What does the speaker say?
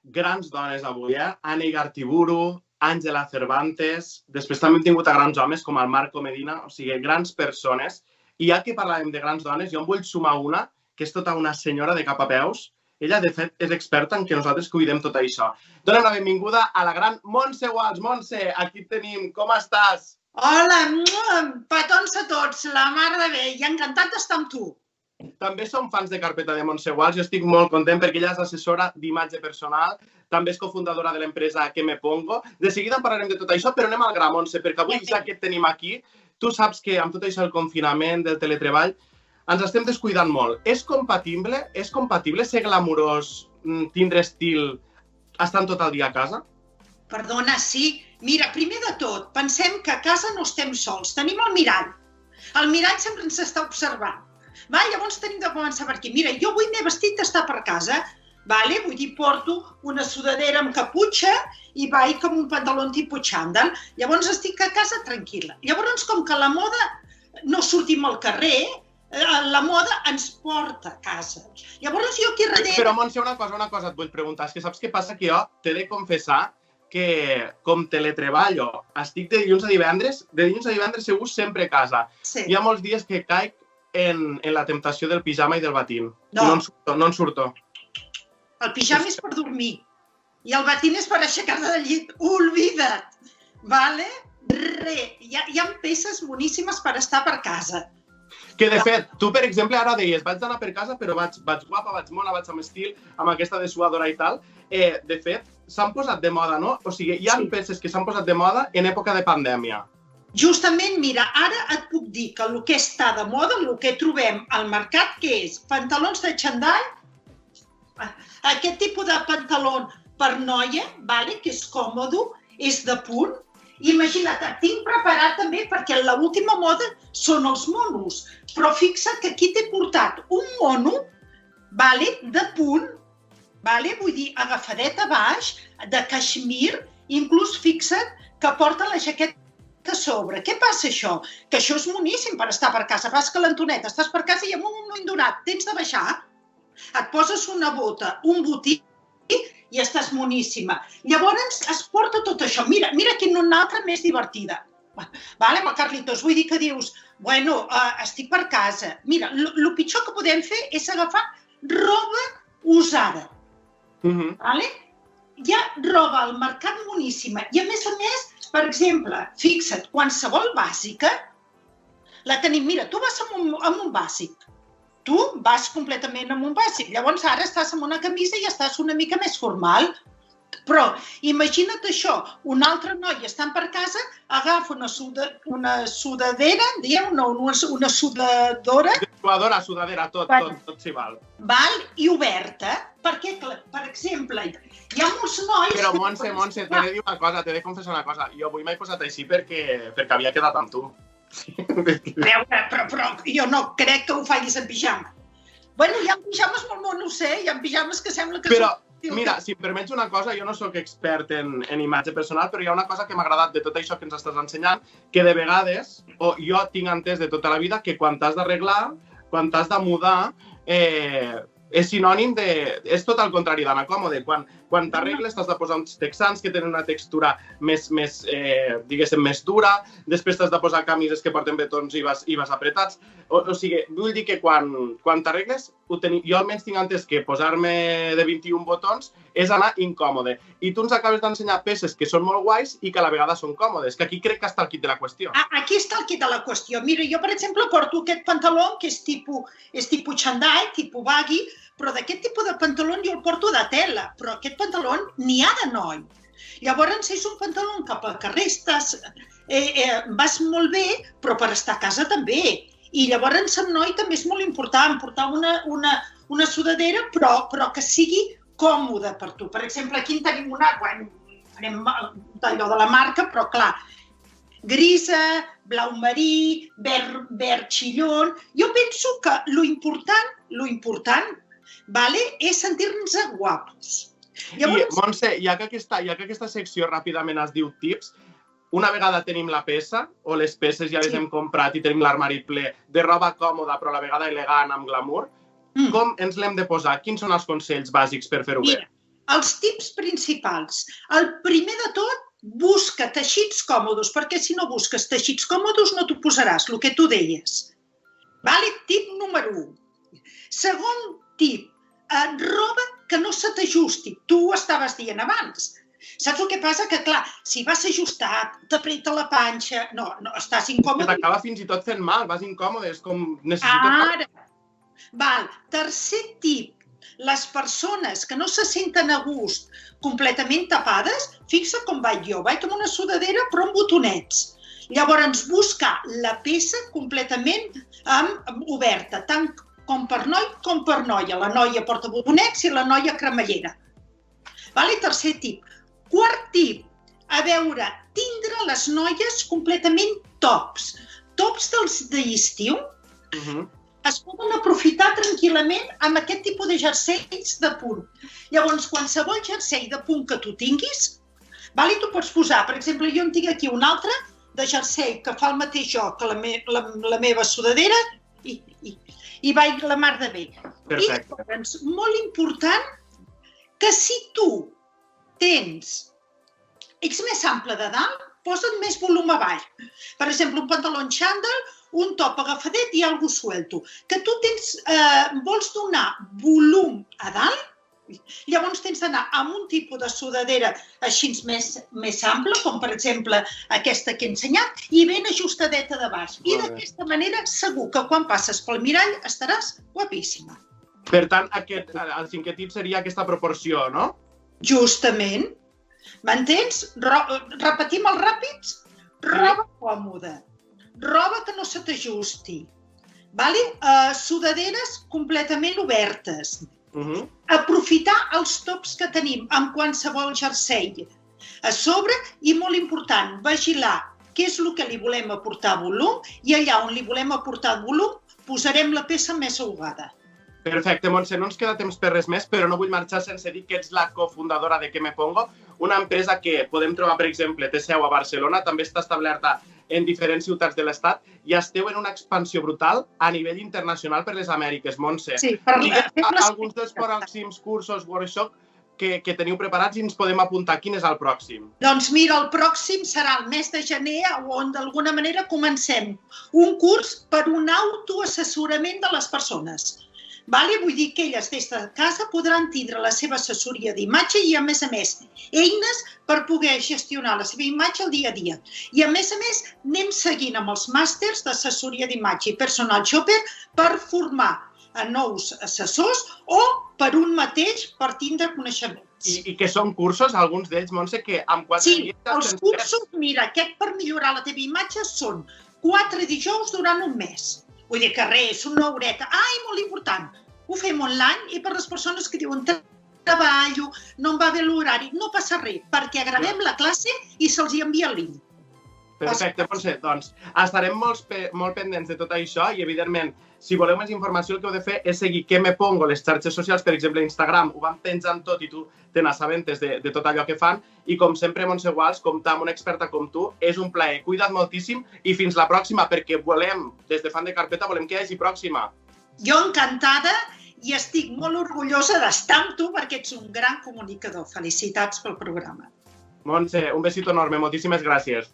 grans dones avui, Anna Igartiburu, Àngela Cervantes, després també hem tingut a grans homes com el Marco Medina, o sigui, grans persones. I ja que parlàvem de grans dones, jo em vull sumar una, que és tota una senyora de cap a peus. Ella, de fet, és experta en que nosaltres cuidem tot això. Donem la benvinguda a la gran Montse Guals. Montse, aquí et tenim. Com estàs? Hola, petons a tots, la mar de bé, i encantat d'estar amb tu. També som fans de carpeta de Montse Guals. Jo estic molt content perquè ella és assessora d'imatge personal, també és cofundadora de l'empresa Que Me Pongo. De seguida en parlarem de tot això, però anem al gra, Montse, perquè avui, ja que et tenim aquí, tu saps que amb tot això del confinament, del teletreball, ens estem descuidant molt. És compatible ser glamurós, tindre estil, estant tot el dia a casa? Perdona, sí. Mira, primer de tot, pensem que a casa no estem sols, tenim el mirall. El mirall sempre ens està observant. Llavors tenim de començar per aquí. Mira, jo avui m'he vestit d'estar per casa, vull dir, porto una sudadera amb caputxa i vaig com un pantaló tipus xandall. Llavors estic a casa tranquil·la. Llavors, com que la moda no sortim al carrer, la moda ens porta a casa. Llavors jo aquí darrere... Però, Montse, una cosa et vull preguntar. És que saps què passa? Que jo t'he de confessar que com teletreballo estic de dilluns a divendres segur sempre a casa. Sí. Hi ha molts dies que caic en la temptació del pijama i del batín. No en surto. El pijama és per dormir i el batín és per aixecar-te del llit. Oblida't! Hi ha peces boníssimes per estar per casa. Que, de fet, tu, per exemple, ara deies, vaig anar per casa, però vaig guapa, vaig mona, vaig amb estil, amb aquesta dessuadora i tal. De fet, s'han posat de moda, no? O sigui, hi ha peces que s'han posat de moda en època de pandèmia. Justament, mira, ara et puc dir que el que està de moda, el que trobem al mercat, que és pantalons de xandall, aquest tipus de pantaló per noia, que és còmode, és de punt. Imagina't, et tinc preparat també perquè l'última moda són els monos. Però fixa't que aquí t'he portat un mono de punt, vull dir, agafadet a baix, de caixmir, inclús fixa't que porta la jaqueta a sobre. Què passa això? Que això és boníssim per estar per casa. Vas calentonet, estàs per casa i en un moment donat tens de baixar, et poses una bota, un botí, i estàs moníssima. Llavors es porta tot això. Mira quina una altra més divertida. Amb el Carlitos, vull dir que dius, estic per casa. Mira, el pitjor que podem fer és agafar roba usada. Hi ha roba al mercat boníssima. I a més, per exemple, fixa't, qualsevol bàsica la tenim. Mira, tu vas amb un bàsic. Tu vas completament amb un bàsic. Llavors ara estàs amb una camisa i estàs una mica més formal. Però imagina't això, una altra noia estant per casa, agafa una sudadera, una sudadora... Sudadera, tot s'hi val. I oberta, perquè, per exemple, hi ha molts nois... Però, Montse, t'he de dir una cosa, t'he de confessar una cosa. Jo avui m'he posat així perquè havia quedat amb tu. Però jo no crec que ho facis en pijama. Hi ha pijames molt monos, hi ha pijames que sembla que... Però, mira, si em permets una cosa, jo no sóc expert en imatge personal, però hi ha una cosa que m'ha agradat de tot això que ens estàs ensenyant, que de vegades, o jo tinc entès de tota la vida, que quan t'has d'arreglar, quan t'has de mudar, és sinònim de... És tot el contrari d'anar còmode. Quan t'arregles t'has de posar uns texans que tenen una textura més dura, després t'has de posar camises que porten betons i vas apretats. O sigui, vull dir que quan t'arregles, jo almenys tinc entès que posar-me de 21 botons és anar incòmode. I tu ens acabes d'ensenyar peces que són molt guais i que a la vegada són còmodes, que aquí crec que està el quid de la qüestió. Aquí està el quid de la qüestió. Mira, jo, per exemple, porto aquest pantaló que és tipus xandall, tipus baggy, però d'aquest tipus de pantaló jo el porto de tela, però aquest pantaló n'hi ha de noi. Llavors és un pantaló que pel carrer vas molt bé, però per estar a casa també. I llavors amb noi també és molt important portar una sudadera, però que sigui còmode per tu. Per exemple, aquí en tenim una, farem d'allò de la marca, però clar, grisa, blau marí, verd xillon. Jo penso que l'important és sentir-nos guapos. I, Montse, ja que aquesta secció ràpidament es diu tips, una vegada tenim la peça, o les peces ja les hem comprat i tenim l'armari ple de roba còmoda però a la vegada elegant, amb glamour, com ens l'hem de posar? Quins són els consells bàsics per fer-ho bé? Mira, Els tips principals. El primer de tot, busca teixits còmodes, perquè si no busques teixits còmodes no t'ho posaràs, el que tu deies. Tip número 1. Segon tip, roba que no se t'ajusti. Tu ho estaves dient abans. Saps el que passa? Que, clar, si vas ajustat, t'apreta la panxa, no, estàs incòmode. Que t'acaba fins i tot fent mal, vas incòmode, és com necessites... Ara. Tercer tip. Les persones que no se senten a gust completament tapades, fixa com vaig jo. Vaig amb una sudadera però amb botonets. Llavors, buscar la peça completament oberta, tant com per noi com per noia. La noia porta botonets i la noia cremallera. Tercer tip. Quart tip. A veure, tindre les noies completament tops. Tops dels d'estiu es poden aprofitar tranquil·lament amb aquest tipus de jerseis de punt. Llavors, qualsevol jersei de punt que tu tinguis, tu pots posar, per exemple, jo en tinc aquí un altre de jersei que fa el mateix joc que la meva sudadera i vaig la mar de bé. Perfecte. I llavors, molt important que si tu tens ets més ample de dalt, posa't més volum a baix. Per exemple, un pantaló xandall, un top agafadet i algo suelto. Que tu vols donar volum a dalt, llavors tens d'anar amb un tipus de sudadera així més ample, com per exemple aquesta que he ensenyat, i ben ajustadeta de baix. I d'aquesta manera segur que quan passes pel mirall estaràs guapíssima. Per tant, el cinquè tip seria aquesta proporció, no? Justament. M'entens? Repetim els ràpids. Roba còmoda. Roba que no se t'ajusti. Sudaderes completament obertes. Aprofitar els tops que tenim amb qualsevol jersei a sobre i, molt important, vigilar què és el que li volem aportar volum i allà on li volem aportar volum posarem la peça més ahogada. Perfecte, Montse, no ens queda temps per res més, però no vull marxar sense dir que ets la cofundadora de Que Me Pongo, una empresa que podem trobar, per exemple, té seu a Barcelona, també està establerta en diferents ciutats de l'Estat i esteu en una expansió brutal a nivell internacional per les Amèriques, Montse. Sí, alguns dels pròxims cursos, workshop, que teniu preparats i ens podem apuntar. Quin és el pròxim? Doncs mira, el pròxim serà el mes de gener, on d'alguna manera comencem un curs per un autoassessorament de les persones. Vull dir que elles des de casa podran tindre la seva assessoria d'imatge i, a més, eines per poder gestionar la seva imatge al dia a dia. I, a més, anem seguint amb els màsters d'assessoria d'imatge i personal shopper per formar a nous assessors o per un mateix per tindre coneixements. I que són cursos, alguns d'ells, Montse, que amb 4 dies... Sí, els cursos, mira, aquest per millorar la teva imatge són 4 dijous durant un mes. Vull dir que res, una horeta. Molt important, ho fem online i per les persones que diuen treballo, no em va bé l'horari, no passa res, perquè gravem la classe i se'ls envia el link. Perfecte, Montse. Doncs estarem molt pendents de tot això i, evidentment, si voleu més informació, el que heu de fer és seguir Que Me Pongo, les xarxes socials, per exemple, Instagram, ho van penjant tot i tu te n'assabentes de tot allò que fan. I, com sempre, Montse Guals, comptar amb una experta com tu és un plaer. Cuida't moltíssim i fins la pròxima, perquè volem, des de Fan de Carpeta, volem que hi hagi pròxima. Jo encantada i estic molt orgullosa d'estar amb tu perquè ets un gran comunicador. Felicitats pel programa. Montse, un besito enorme. Moltíssimes gràcies.